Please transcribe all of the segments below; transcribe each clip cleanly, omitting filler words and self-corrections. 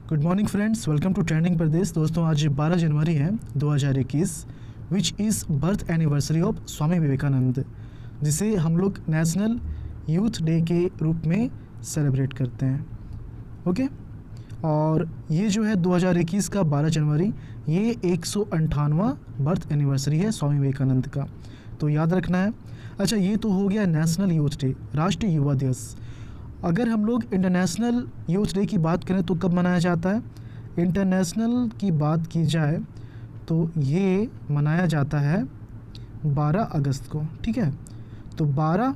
Good morning friends, welcome to trending Pradesh. दोस्तों आज 12 जनवरी है 2021 which is birth anniversary of Swami Vivekananda, जिसे हम लोग नेशनल यूथ डे के रूप में सेलिब्रेट करते हैं। ओके, और ये जो है 2021 का 12 जनवरी ये 158वां बर्थ एनिवर्सरी है स्वामी विवेकानंद का, तो याद रखना है। अच्छा, ये तो हो गया नेशनल यूथ डे, राष्ट्रीय युवा दिवस। अगर हम लोग इंटरनेशनल यूथ डे की बात करें तो कब मनाया जाता है? इंटरनेशनल की बात की जाए तो ये मनाया जाता है 12 अगस्त को। ठीक है, तो 12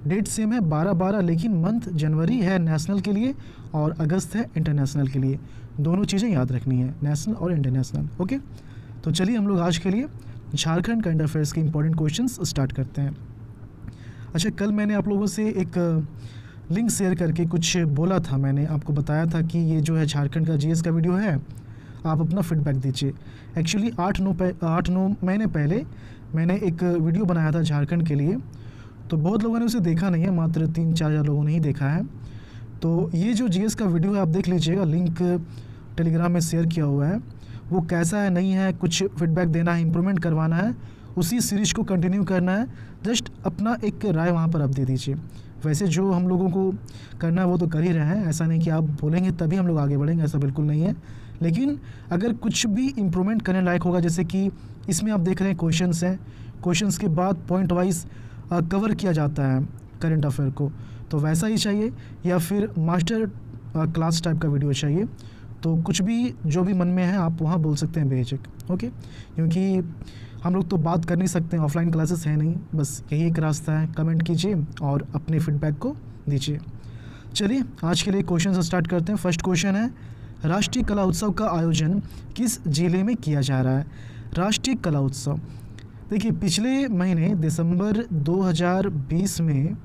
डेट सेम है, 12-12, लेकिन मंथ जनवरी है नेशनल के लिए और अगस्त है इंटरनेशनल के लिए। दोनों चीज़ें याद रखनी है, नेशनल और इंटरनेशनल। ओके, तो चलिए हम लोग आज के लिए झारखंड करंट अफेयर्स के इंपॉर्टेंट क्वेश्चंस स्टार्ट करते हैं। अच्छा, कल मैंने आप लोगों से एक लिंक शेयर करके कुछ बोला था, मैंने आपको बताया था कि ये जो है झारखंड का जीएस का वीडियो है, आप अपना फीडबैक दीजिए। एक्चुअली 8-9 महीने पहले मैंने एक वीडियो बनाया था झारखंड के लिए, तो बहुत लोगों ने उसे देखा नहीं है, मात्र 3-4 हज़ार लोगों ने ही देखा है। तो ये जो जीएस का वीडियो है आप देख लीजिएगा, लिंक टेलीग्राम में शेयर किया हुआ है। वो कैसा है, नहीं है, कुछ फीडबैक देना है, इम्प्रूवमेंट करवाना है, उसी सीरीज़ को कंटिन्यू करना है, जस्ट अपना एक राय वहाँ पर आप दे दीजिए। वैसे जो हम लोगों को करना है वो तो कर ही रहे हैं, ऐसा नहीं कि आप बोलेंगे तभी हम लोग आगे बढ़ेंगे, ऐसा बिल्कुल नहीं है। लेकिन अगर कुछ भी इम्प्रूवमेंट करने लायक होगा, जैसे कि इसमें आप देख रहे हैं क्वेश्चंस हैं, क्वेश्चंस के बाद पॉइंट वाइज कवर किया जाता है करंट अफेयर को, तो वैसा ही चाहिए, या फिर मास्टर क्लास टाइप का वीडियो चाहिए, तो कुछ भी जो भी मन में है आप वहाँ बोल सकते हैं बेझिझक। ओके, क्योंकि हम लोग तो बात कर नहीं सकते हैं, ऑफलाइन क्लासेस है नहीं, बस यही एक रास्ता है, कमेंट कीजिए और अपने फीडबैक को दीजिए। चलिए आज के लिए क्वेश्चन स्टार्ट करते हैं। फर्स्ट क्वेश्चन है, राष्ट्रीय कला उत्सव का आयोजन किस जिले में किया जा रहा है? राष्ट्रीय कला उत्सव, देखिए पिछले महीने दिसंबर 2020 में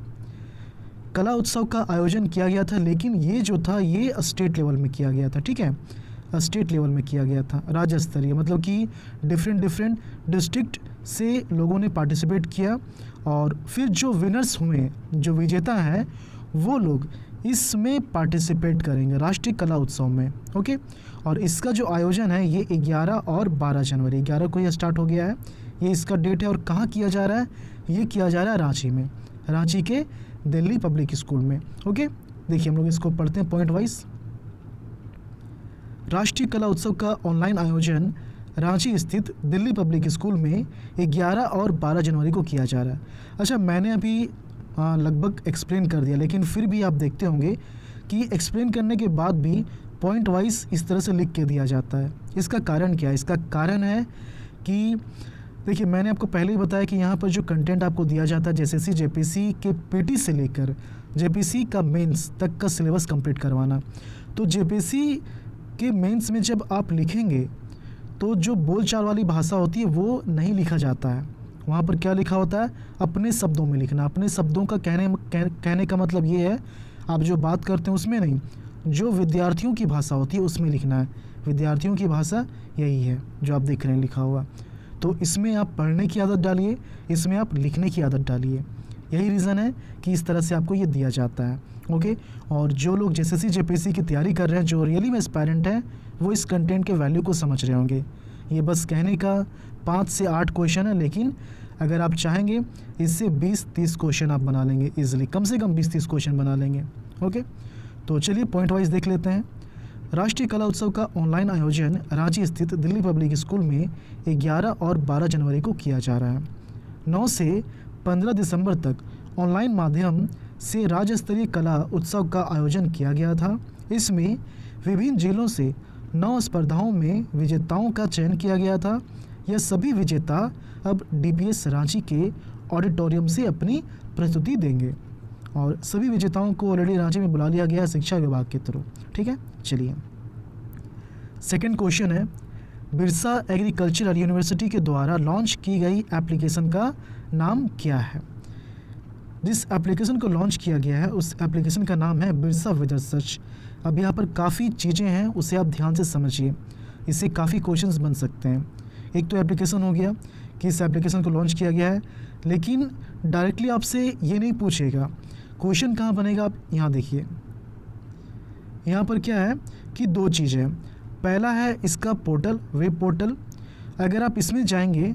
कला उत्सव का आयोजन किया गया था, लेकिन ये जो था ये स्टेट लेवल में किया गया था। ठीक है, स्टेट लेवल में किया गया था, राज्य स्तरीय, मतलब कि डिफरेंट डिस्ट्रिक्ट से लोगों ने पार्टिसिपेट किया, और फिर जो विनर्स हुए, जो विजेता हैं, वो लोग इसमें पार्टिसिपेट करेंगे राष्ट्रीय कला उत्सव में। ओके, और इसका जो आयोजन है ये 11 और 12 जनवरी, 11 को ये स्टार्ट हो गया है, ये इसका डेट है। और कहाँ किया जा रहा है? ये किया जा रहा है रांची में, रांची के दिल्ली पब्लिक स्कूल में। ओके, देखिए हम लोग इसको पढ़ते हैं पॉइंट वाइज। राष्ट्रीय कला उत्सव का ऑनलाइन आयोजन रांची स्थित दिल्ली पब्लिक स्कूल में 11 और 12 जनवरी को किया जा रहा है। अच्छा, मैंने अभी लगभग एक्सप्लेन कर दिया, लेकिन फिर भी आप देखते होंगे कि एक्सप्लेन करने के बाद भी पॉइंट वाइज इस तरह से लिख के दिया जाता है। इसका कारण क्या है? इसका कारण है कि देखिए मैंने आपको पहले ही बताया कि यहाँ पर जो कंटेंट आपको दिया जाता है, जैसे जेपीसी के पीटी से लेकर जेपीसी का मेंस तक का सिलेबस कंप्लीट करवाना। तो जेपीसी के मेंस में जब आप लिखेंगे तो जो बोलचाल वाली भाषा होती है वो नहीं लिखा जाता है, वहाँ पर क्या लिखा होता है? अपने शब्दों में लिखना। अपने शब्दों का कहने का मतलब ये है, आप जो बात करते हैं उसमें नहीं, जो विद्यार्थियों की भाषा होती है उसमें लिखना है। विद्यार्थियों की भाषा यही है जो आप देख रहे हैं लिखा हुआ। तो इसमें आप पढ़ने की आदत डालिए, इसमें आप लिखने की आदत डालिए। यही रीज़न है कि इस तरह से आपको ये दिया जाता है। ओके, और जो लोग जेएसएससी जेपीसी की तैयारी कर रहे हैं, जो रियली में एस्पायरेंट हैं, वो इस कंटेंट के वैल्यू को समझ रहे होंगे। ये बस कहने का 5 से 8 क्वेश्चन है, लेकिन अगर आप चाहेंगे इससे 20-30 क्वेश्चन आप बना लेंगे ईजिली, कम से कम 20-30 क्वेश्चन बना लेंगे। ओके, तो चलिए पॉइंट वाइज देख लेते हैं। राष्ट्रीय कला उत्सव का ऑनलाइन आयोजन रांची स्थित दिल्ली पब्लिक स्कूल में 11 और 12 जनवरी को किया जा रहा है। 9 से 15 दिसंबर तक ऑनलाइन माध्यम से राज्य स्तरीय कला उत्सव का आयोजन किया गया था। इसमें विभिन्न जिलों से 9 स्पर्धाओं में विजेताओं का चयन किया गया था। यह सभी विजेता अब डीपीएस रांची के ऑडिटोरियम से अपनी प्रस्तुति देंगे, और सभी विजेताओं को ऑलरेडी रांची में बुला लिया गया है शिक्षा विभाग के थ्रू। ठीक है, चलिए सेकंड क्वेश्चन है, बिरसा एग्रीकल्चरल यूनिवर्सिटी के द्वारा लॉन्च की गई एप्लीकेशन का नाम क्या है? जिस एप्लीकेशन को लॉन्च किया गया है उस एप्लीकेशन का नाम है बिरसा वेदर सर्च। अब यहाँ पर काफ़ी चीज़ें हैं, उसे आप ध्यान से समझिए, इससे काफ़ी क्वेश्चंस बन सकते हैं। एक तो एप्लीकेशन हो गया कि इस एप्लीकेशन को लॉन्च किया गया है, लेकिन डायरेक्टली आपसे ये नहीं पूछेगा। क्वेश्चन कहाँ बनेगा? आप यहाँ देखिए, यहाँ पर क्या है कि दो चीज़ है। पहला है इसका पोर्टल, वेब पोर्टल। अगर आप इसमें जाएंगे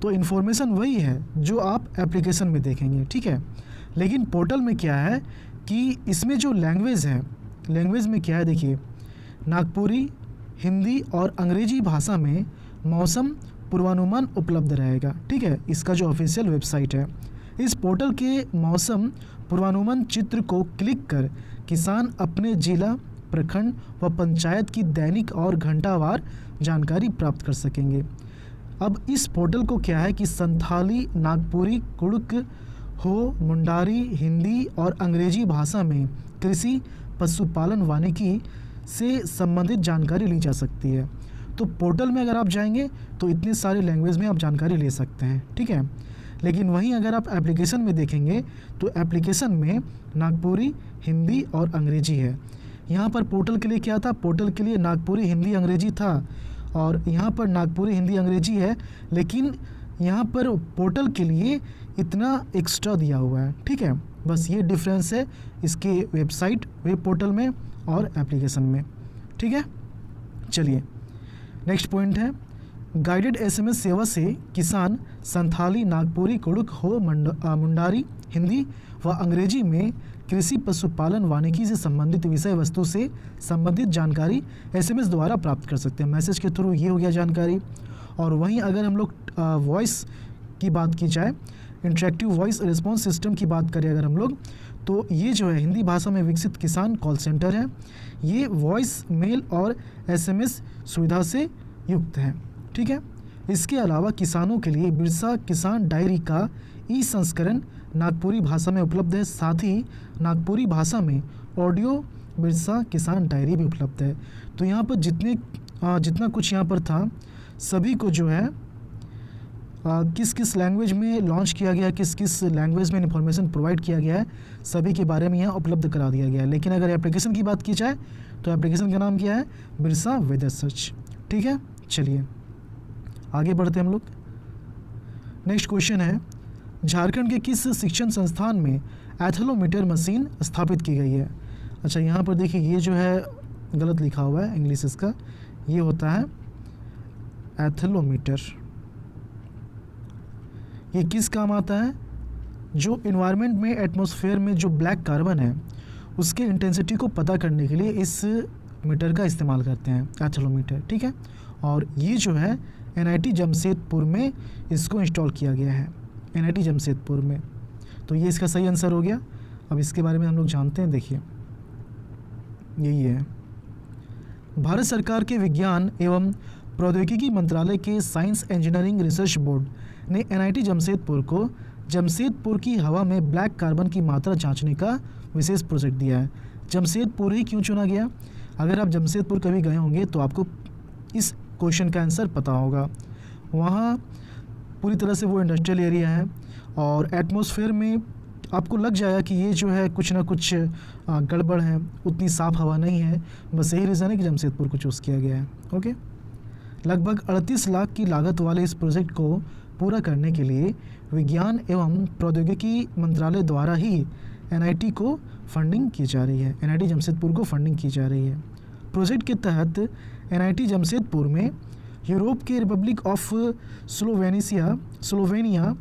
तो इन्फॉर्मेशन वही है जो आप एप्लीकेशन में देखेंगे, ठीक है। लेकिन पोर्टल में क्या है कि इसमें जो लैंग्वेज है, लैंग्वेज में क्या है देखिए, नागपुरी, हिंदी और अंग्रेजी भाषा में मौसम पूर्वानुमान उपलब्ध रहेगा, ठीक है। इसका जो ऑफिशियल वेबसाइट है, इस पोर्टल के मौसम पूर्वानुमान चित्र को क्लिक कर किसान अपने जिला, प्रखंड व पंचायत की दैनिक और घंटावार जानकारी प्राप्त कर सकेंगे। अब इस पोर्टल को क्या है कि संथाली, नागपुरी, कुड़ुक, हो, मुंडारी, हिंदी और अंग्रेजी भाषा में कृषि, पशुपालन, वानिकी से संबंधित जानकारी ली जा सकती है। तो पोर्टल में अगर आप जाएंगे तो इतने सारे लैंग्वेज में आप जानकारी ले सकते हैं, ठीक है। लेकिन वहीं अगर आप एप्लीकेशन में देखेंगे तो एप्लीकेशन में नागपुरी, हिंदी और अंग्रेजी है। यहाँ पर पोर्टल के लिए क्या था, पोर्टल के लिए नागपुरी, हिंदी, अंग्रेजी था और यहाँ पर नागपुरी, हिंदी, अंग्रेजी है, लेकिन यहाँ पर पोर्टल के लिए इतना एक्स्ट्रा दिया हुआ है, ठीक है। बस ये डिफरेंस है इसके वेबसाइट, वेब पोर्टल में और एप्लीकेशन में, ठीक है। चलिए नेक्स्ट पॉइंट है, गाइडेड एसएमएस सेवा से किसान संथाली, नागपुरी, कुड़ुक, हो, मुंडारी, हिंदी व अंग्रेजी में कृषि, पशुपालन, वानिकी से संबंधित विषय वस्तु से संबंधित जानकारी एसएमएस द्वारा प्राप्त कर सकते हैं। मैसेज के थ्रू ये हो गया जानकारी। और वहीं अगर हम लोग वॉइस की बात की जाए, इंटरेक्टिव वॉइस रिस्पॉन्स सिस्टम की बात करें अगर हम लोग, तो ये जो है हिंदी भाषा में विकसित किसान कॉल सेंटर है। ये वॉइस, मेल और एसएमएस सुविधा से युक्त है, ठीक है। इसके अलावा किसानों के लिए बिरसा किसान डायरी का ई संस्करण नागपुरी भाषा में उपलब्ध है। साथ ही नागपुरी भाषा में ऑडियो बिरसा किसान डायरी भी उपलब्ध है। तो यहाँ पर जितना कुछ यहाँ पर था सभी को जो है किस किस लैंग्वेज में लॉन्च किया गया, किस किस लैंग्वेज में इन्फॉर्मेशन प्रोवाइड किया गया है, सभी के बारे में यहाँ उपलब्ध करा दिया गया है। लेकिन अगर एप्लीकेशन की बात की जाए तो एप्लीकेशन का नाम क्या है, बिरसा वेदर सर्च, ठीक है। चलिए आगे बढ़ते हैं हम लोग। नेक्स्ट क्वेश्चन है, झारखंड के किस शिक्षण संस्थान में एथेलोमीटर मशीन स्थापित की गई है। अच्छा यहाँ पर देखिए ये जो है गलत लिखा हुआ है इंग्लिश इसका, ये होता है एथेलोमीटर। ये किस काम आता है, जो इन्वायरमेंट में एटमॉस्फेयर में जो ब्लैक कार्बन है उसके इंटेंसिटी को पता करने के लिए इस मीटर का इस्तेमाल करते हैं, एथेलोमीटर, ठीक है। और ये जो है एनआईटी जमशेदपुर में इसको इंस्टॉल किया गया है, एनआईटी जमशेदपुर में। तो ये इसका सही आंसर हो गया। अब इसके बारे में हम लोग जानते हैं, देखिए यही है, भारत सरकार के विज्ञान एवं प्रौद्योगिकी मंत्रालय के साइंस इंजीनियरिंग रिसर्च बोर्ड ने एनआईटी जमशेदपुर को जमशेदपुर की हवा में ब्लैक कार्बन की मात्रा जांचने का विशेष प्रोजेक्ट दिया है। जमशेदपुर ही क्यों चुना गया, अगर आप जमशेदपुर कभी गए होंगे तो आपको इस क्वेश्चन का आंसर पता होगा। वहाँ पूरी तरह से वो इंडस्ट्रियल एरिया है और एटमॉस्फेयर में आपको लग जाएगा कि ये जो है कुछ ना कुछ गड़बड़ है, उतनी साफ़ हवा नहीं है। बस यही रीज़न है कि जमशेदपुर को चूज़ किया गया है, ओके। लगभग 38 लाख की लागत वाले इस प्रोजेक्ट को पूरा करने के लिए विज्ञान एवं प्रौद्योगिकी मंत्रालय द्वारा ही एनआईटी को फंडिंग की जा रही है, एनआईटी जमशेदपुर को फंडिंग की जा रही है। प्रोजेक्ट के तहत एनआईटी जमशेदपुर में यूरोप के रिपब्लिक ऑफ स्लोवेनिया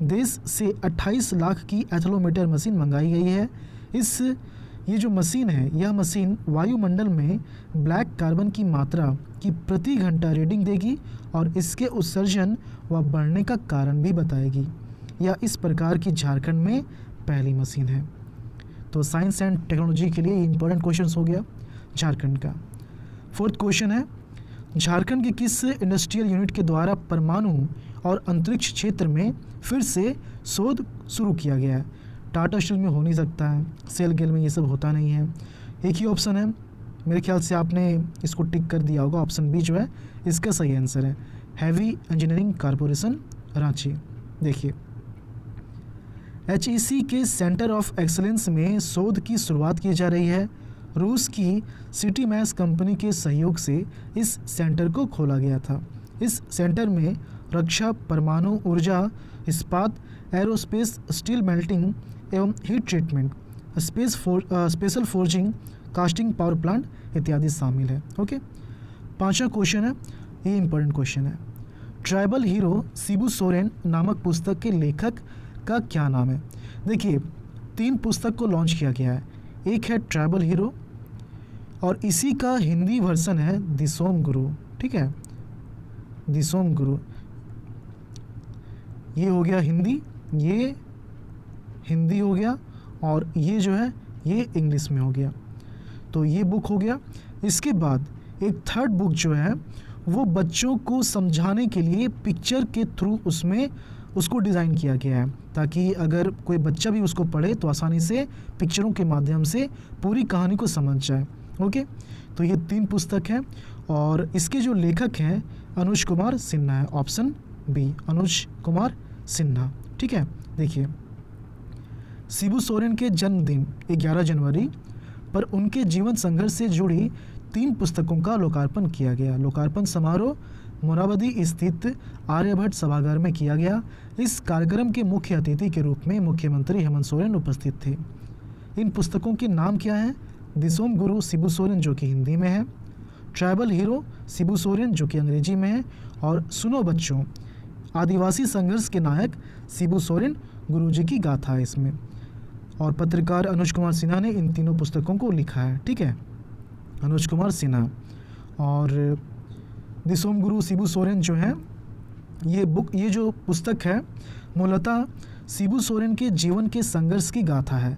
देश से 28 लाख की एथेलोमीटर मशीन मंगाई गई है। ये जो मशीन है, यह मशीन वायुमंडल में ब्लैक कार्बन की मात्रा की प्रति घंटा रीडिंग देगी और इसके उत्सर्जन व बढ़ने का कारण भी बताएगी। यह इस प्रकार की झारखंड में पहली मशीन है। तो साइंस एंड टेक्नोलॉजी के लिए इंपॉर्टेंट क्वेश्चन हो गया झारखंड का। फोर्थ क्वेश्चन है, झारखंड के किस इंडस्ट्रियल यूनिट के द्वारा परमाणु और अंतरिक्ष क्षेत्र में फिर से शोध शुरू किया गया है। टाटा स्टील में हो नहीं सकता है, सेल गेल में ये सब होता नहीं है। एक ही ऑप्शन है, मेरे ख्याल से आपने इसको टिक कर दिया होगा, ऑप्शन बी जो है इसका सही आंसर है, हैवी इंजीनियरिंग कॉरपोरेशन रांची। देखिए HEC के सेंटर ऑफ एक्सीलेंस में शोध की शुरुआत की जा रही है। रूस की सिटी मैस कंपनी के सहयोग से इस सेंटर को खोला गया था। इस सेंटर में रक्षा, परमाणु ऊर्जा, इस्पात, एरोस्पेस, स्टील मेल्टिंग एवं heat treatment, special forging, casting power plant इत्यादि शामिल है। ओके, 5वां क्वेश्चन है, ये इंपॉर्टेंट क्वेश्चन है। ट्राइबल हीरो शिबू सोरेन नामक पुस्तक के लेखक का क्या नाम है? देखिए 3 पुस्तक को लॉन्च किया गया है, एक है ट्राइबल हीरो और इसी का हिंदी वर्जन है दिसोम गुरु। ठीक है, दिसोम गुरु, ये हो गया हिंदी, ये हिंदी हो गया और ये जो है ये इंग्लिश में हो गया। तो ये बुक हो गया। इसके बाद एक थर्ड बुक जो है वो बच्चों को समझाने के लिए पिक्चर के थ्रू उसमें उसको डिज़ाइन किया गया है, ताकि अगर कोई बच्चा भी उसको पढ़े तो आसानी से पिक्चरों के माध्यम से पूरी कहानी को समझ जाए। ओके, तो ये 3 पुस्तक हैं और इसके जो लेखक हैं अनुज कुमार सिन्हा है, ऑप्शन बी अनुज कुमार सिन्हा। ठीक है, देखिए शिबू सोरेन के जन्मदिन 11 जनवरी पर उनके जीवन संघर्ष से जुड़ी 3 पुस्तकों का लोकार्पण किया गया। लोकार्पण समारोह मोराबादी स्थित आर्यभट्ट सभागार में किया गया। इस कार्यक्रम के मुख्य अतिथि के रूप में मुख्यमंत्री हेमंत सोरेन उपस्थित थे। इन पुस्तकों के नाम क्या हैं? दिसोम गुरु शिबू सोरेन जो कि हिंदी में है, ट्राइबल हीरो शिबू सोरेन जो कि अंग्रेजी में है, और सुनो बच्चों आदिवासी संघर्ष के नायक शिबू सोरेन गुरुजी की गाथा है इसमें। और पत्रकार अनुज कुमार सिन्हा ने इन तीनों पुस्तकों को लिखा है। ठीक है, अनुज कुमार सिन्हा। और दिसोम गुरु शिबू सोरेन जो है ये जो पुस्तक है मूलतः शिबू सोरेन के जीवन के संघर्ष की गाथा है।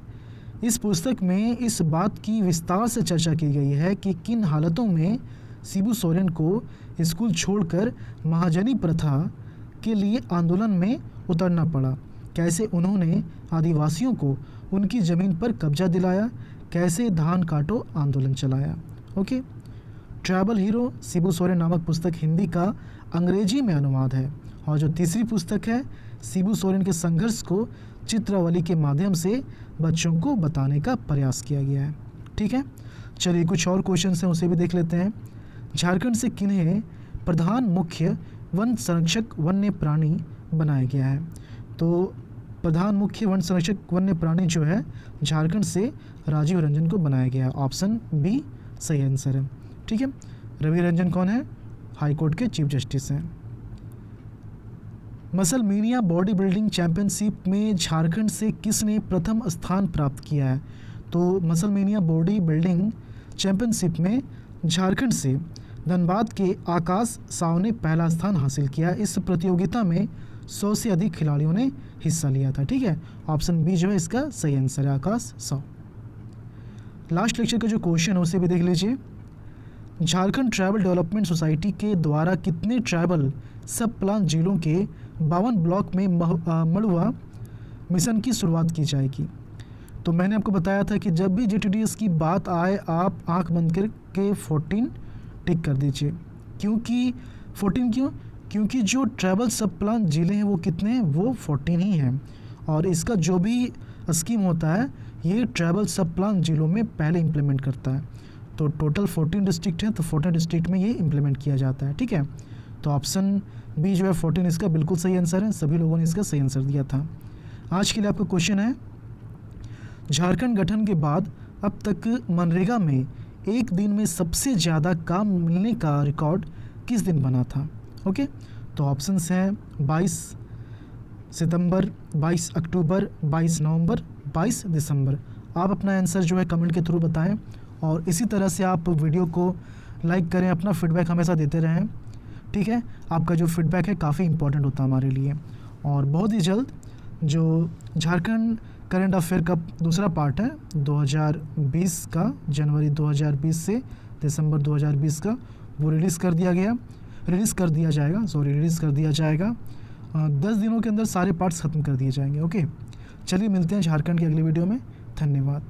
इस पुस्तक में इस बात की विस्तार से चर्चा की गई है कि किन हालतों में शिबू सोरेन को स्कूल छोड़कर महाजनी प्रथा के लिए आंदोलन में उतरना पड़ा, कैसे उन्होंने आदिवासियों को उनकी ज़मीन पर कब्जा दिलाया, कैसे धान काटो आंदोलन चलाया। Okay, tribal hero Shibu Soren नामक पुस्तक हिंदी का अंग्रेजी में अनुवाद है। और जो तीसरी पुस्तक है शिबू सोरेन के संघर्ष को चित्रावली के माध्यम से बच्चों को बताने का प्रयास किया गया है। ठीक है, चलिए कुछ और क्वेश्चन हैं उसे भी देख लेते हैं। झारखंड से किन्हें प्रधान मुख्य वन संरक्षक वन्य प्राणी बनाया गया है? तो प्रधान मुख्य वन संरक्षक वन्य प्राणी जो है झारखंड से राजीव रंजन को बनाया गया है, ऑप्शन बी सही आंसर है। ठीक है, रवि रंजन कौन है? हाईकोर्ट के चीफ जस्टिस हैं। Muscle mania body building championship में झारखंड से किसने प्रथम स्थान प्राप्त किया है? तो muscle mania body building championship में झारखंड से धनबाद के आकाश साव ने पहला स्थान हासिल किया। इस प्रतियोगिता में 100 से अधिक खिलाड़ियों ने हिस्सा लिया था। ठीक है, ऑप्शन बी जो है इसका सही आंसर है, आकाश साव। लास्ट लेक्चर का जो क्वेश्चन है उसे भी देख लीजिए। झारखंड ट्राइबल डेवलपमेंट सोसाइटी के द्वारा कितने ट्राइबल सब प्लान जिलों के 52 ब्लॉक में मड़ुआ मिशन की शुरुआत की जाएगी? तो मैंने आपको बताया था कि जब भी JTDS की बात आए आप आंख बंद करके 14 टिक कर दीजिए। क्योंकि 14 क्यों? क्योंकि जो ट्राइबल सब प्लान जिले हैं वो कितने हैं? वो 14 ही हैं। और इसका जो भी स्कीम होता है ये ट्राइबल सब प्लान जिलों में पहले इम्प्लीमेंट करता है। तो टोटल 14 डिस्ट्रिक्ट हैं, तो 14 डिस्ट्रिक्ट में ये इम्प्लीमेंट किया जाता है। ठीक है, तो ऑप्शन बी जो है 14 इसका बिल्कुल सही आंसर है। सभी लोगों ने इसका सही आंसर दिया था। आज के लिए आपका क्वेश्चन है, झारखंड गठन के बाद अब तक मनरेगा में एक दिन में सबसे ज़्यादा काम मिलने का रिकॉर्ड किस दिन बना था? ओके, तो ऑप्शंस हैं 22 सितंबर, 22 अक्टूबर, 22 नवंबर, 22 दिसंबर। आप अपना आंसर जो है कमेंट के थ्रू बताएं और इसी तरह से आप वीडियो को लाइक करें, अपना फीडबैक हमेशा देते रहें। ठीक है, आपका जो फीडबैक है काफ़ी इंपॉर्टेंट होता है हमारे लिए। और बहुत ही जल्द जो झारखंड करंट अफेयर का दूसरा पार्ट है 2020 का, जनवरी 2020 से दिसंबर 2020 का, वो रिलीज़ कर दिया जाएगा। 10 दिनों के अंदर सारे पार्ट्स ख़त्म कर दिए जाएंगे। ओके, चलिए मिलते हैं झारखंड की अगली वीडियो में। धन्यवाद।